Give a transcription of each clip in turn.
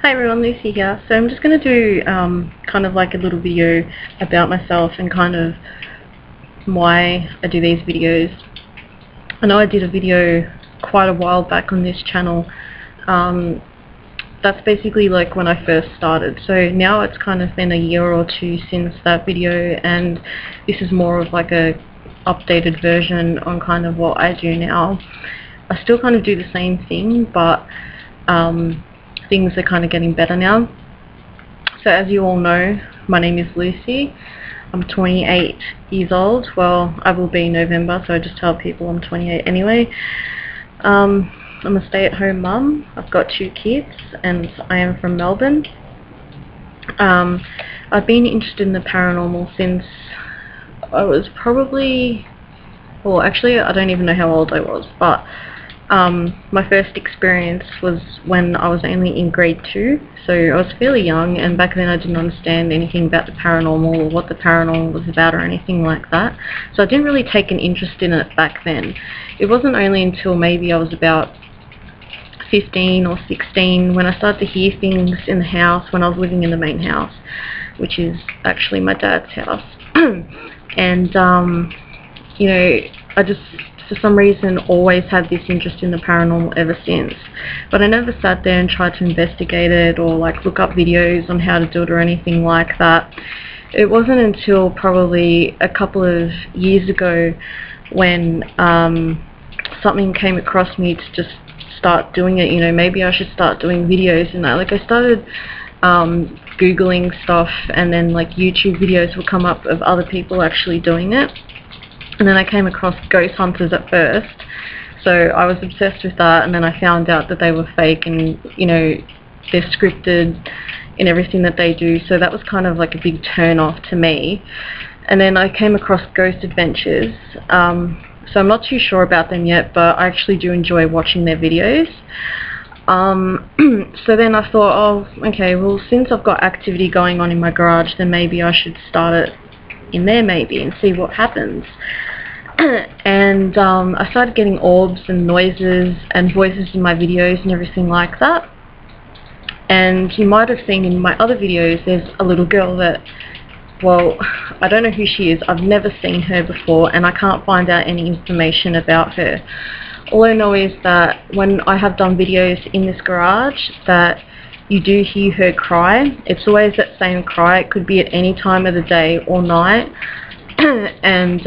Hi everyone, Lucy here. So I'm just going to do kind of like a little video about myself and kind of why I do these videos. I know I did a video quite a while back on this channel. That's basically like when I first started. So now it's kind of been a year or two since that video, and this is more of like a updated version on kind of what I do now. I still kind of do the same thing, but things are kind of getting better now. So as you all know, my name is Lucy. I'm 28 years old. Well, I will be in November, so I just tell people I'm 28 anyway. I'm a stay-at-home mum. I've got 2 kids and I am from Melbourne. I've been interested in the paranormal since I was probably, well actually I don't even know how old I was, but my first experience was when I was only in grade 2, so I was fairly young, and back then I didn't understand anything about the paranormal or what the paranormal was about or anything like that, so I didn't really take an interest in it back then. It wasn't only until maybe I was about 15 or 16 when I started to hear things in the house when I was living in the main house, which is actually my dad's house. And you know, I just for some reason always had this interest in the paranormal ever since, but I never sat there and tried to investigate it or like look up videos on how to do it or anything like that. It wasn't until probably a couple of years ago when something came across me to just start doing it. You know, maybe I should start doing videos and that. Like I started googling stuff, and then like YouTube videos would come up of other people actually doing it. And then I came across ghost hunters at first, so I was obsessed with that, and then I found out that they were fake and, you know, they're scripted in everything that they do, so that was kind of like a big turn off to me. And then I came across Ghost Adventures, so I'm not too sure about them yet, but I actually do enjoy watching their videos. So then I thought, oh okay, well since I've got activity going on in my garage, then maybe I should start it in there maybe and see what happens. And I started getting orbs and noises and voices in my videos and everything like that. And you might have seen in my other videos there's a little girl that, well, I don't know who she is, I've never seen her before, and I can't find out any information about her. All I know is that when I have done videos in this garage, that you do hear her cry. It's always that same cry. It could be at any time of the day or night. And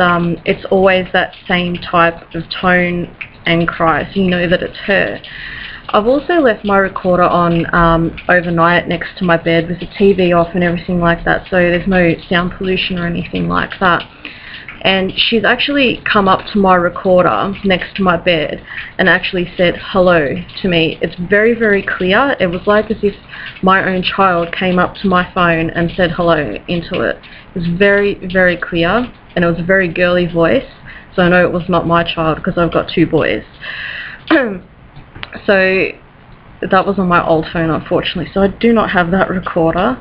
it's always that same type of tone and cry, so you know that it's her. I've also left my recorder on overnight next to my bed with the TV off and everything like that, so there's no sound pollution or anything like that. And she's actually come up to my recorder next to my bed and actually said hello to me. It's very, very clear. It was like as if my own child came up to my phone and said hello into it. It was very, very clear, and it was a very girly voice, so I know it was not my child because I've got 2 boys. So that was on my old phone, unfortunately, so I do not have that recorder.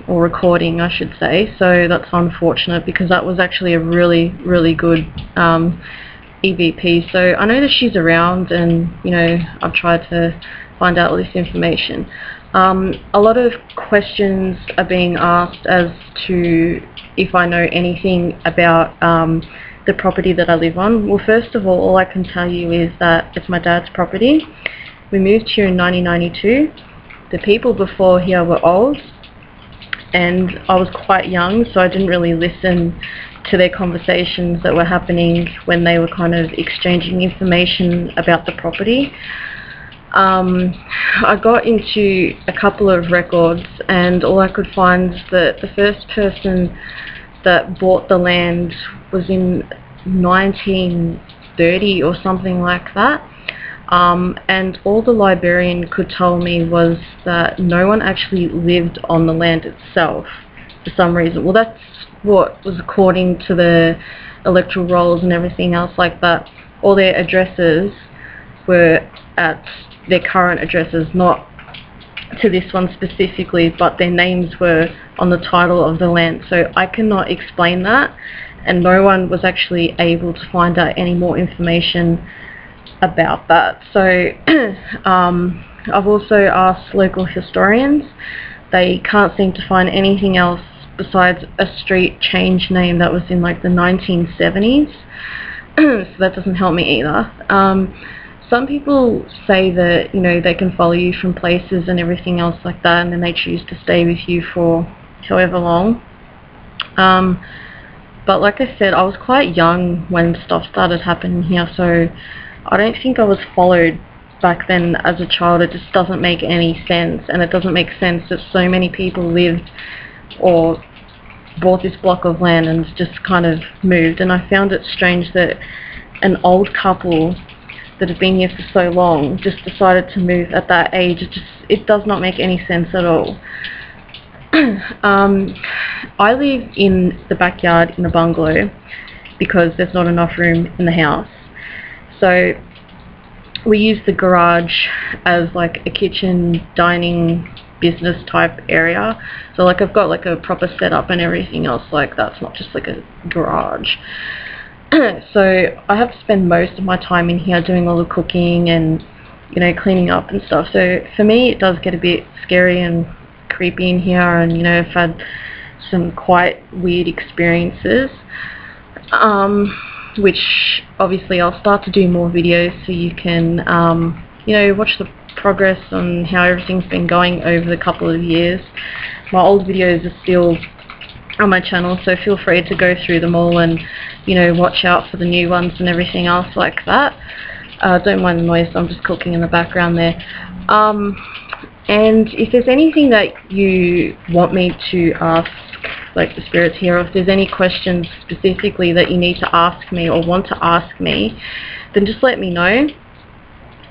Or recording I should say, so that's unfortunate because that was actually a really, really good EVP. So I know that she's around, and you know, I've tried to find out all this information. A lot of questions are being asked as to if I know anything about the property that I live on. Well, first of all I can tell you is that it's my dad's property. We moved here in 1992. The people before here were old, and I was quite young, so I didn't really listen to their conversations that were happening when they were kind of exchanging information about the property. I got into a couple of records, and all I could find is that the first person that bought the land was in 1930 or something like that. And all the librarian could tell me was that no one actually lived on the land itself for some reason. Well, that's what was according to the electoral rolls and everything else like that. All their addresses were at their current addresses, not to this one specifically, but their names were on the title of the land. So I cannot explain that, and no one was actually able to find out any more information about that. So I've also asked local historians. They can't seem to find anything else besides a street change name that was in like the 1970s. So that doesn't help me either. Some people say that, you know, they can follow you from places and everything else like that, and then they choose to stay with you for however long. But like I said, I was quite young when stuff started happening here, so I don't think I was followed back then as a child. It just doesn't make any sense, and it doesn't make sense that so many people lived or bought this block of land and just kind of moved. And I found it strange that an old couple that had been here for so long just decided to move at that age. It does not make any sense at all. I live in the backyard in a bungalow because there's not enough room in the house. So we use the garage as like a kitchen, dining, business type area. So like I've got like a proper setup and everything else like that. It's not just like a garage. So I have to spend most of my time in here doing all the cooking and, you know, cleaning up and stuff. So for me it does get a bit scary and creepy in here, and you know, I've had some quite weird experiences, which obviously I'll start to do more videos so you can you know, watch the progress on how everything's been going over the couple of years. My old videos are still on my channel, so feel free to go through them all and, you know, watch out for the new ones and everything else like that. Don't mind the noise, I'm just cooking in the background there. And if there's anything that you want me to ask, like the spirits here, or if there's any questions specifically that you need to ask me or want to ask me, then just let me know.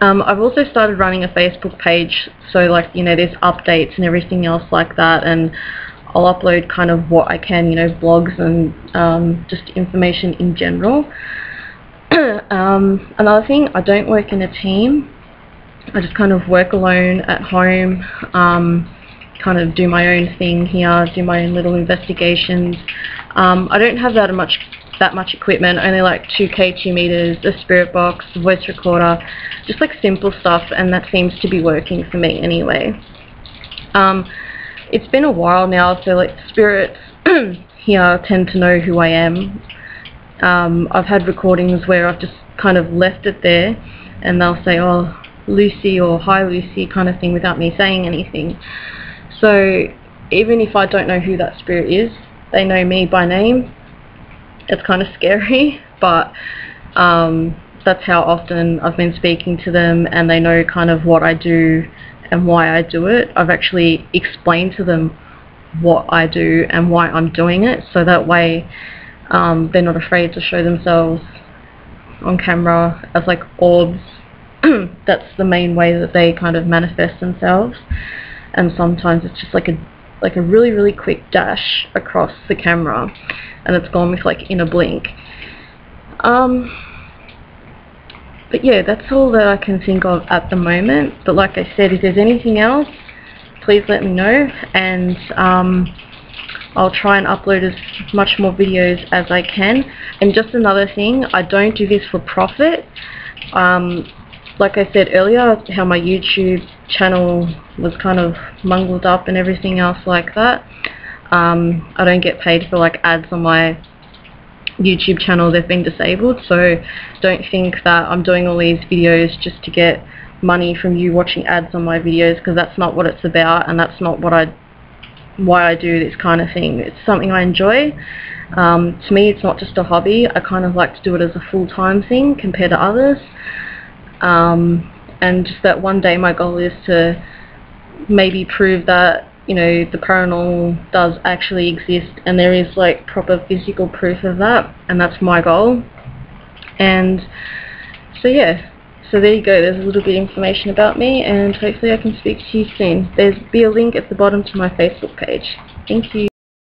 I've also started running a Facebook page, so like, you know, there's updates and everything else like that, and I'll upload kind of what I can, you know, blogs and just information in general. Another thing, I don't work in a team. I just kind of work alone at home, kind of do my own thing here, do my own little investigations. I don't have that much equipment, only like 2K2 meters, a spirit box, a voice recorder, just like simple stuff, and that seems to be working for me anyway. It's been a while now, so like spirits here tend to know who I am. I've had recordings where I've just kind of left it there, and they'll say, oh, Lucy, or hi Lucy, kind of thing, without me saying anything. So even if I don't know who that spirit is, they know me by name. It's kind of scary, but that's how often I've been speaking to them, and they know kind of what I do and why I do it. I've actually explained to them what I do and why I'm doing it, so that way they're not afraid to show themselves on camera as like orbs. That's the main way that they kind of manifest themselves, and sometimes it's just like a really, really quick dash across the camera, and it's gone with like in a blink. But yeah, that's all that I can think of at the moment. But like I said, if there's anything else, please let me know, and I'll try and upload as much more videos as I can. And just another thing, I don't do this for profit. Like I said earlier, how my YouTube channel was kind of mungled up and everything else like that. I don't get paid for like ads on my YouTube channel. They've been disabled, so don't think that I'm doing all these videos just to get money from you watching ads on my videos, because that's not what it's about, and that's not what why I do this kind of thing. It's something I enjoy. To me, it's not just a hobby. I kind of like to do it as a full-time thing compared to others. And just that one day my goal is to maybe prove that, you know, the paranormal does actually exist, and there is like proper physical proof of that, and that's my goal. And so yeah, so there you go, there's a little bit of information about me, and hopefully I can speak to you soon. There'll be a link at the bottom to my Facebook page. Thank you.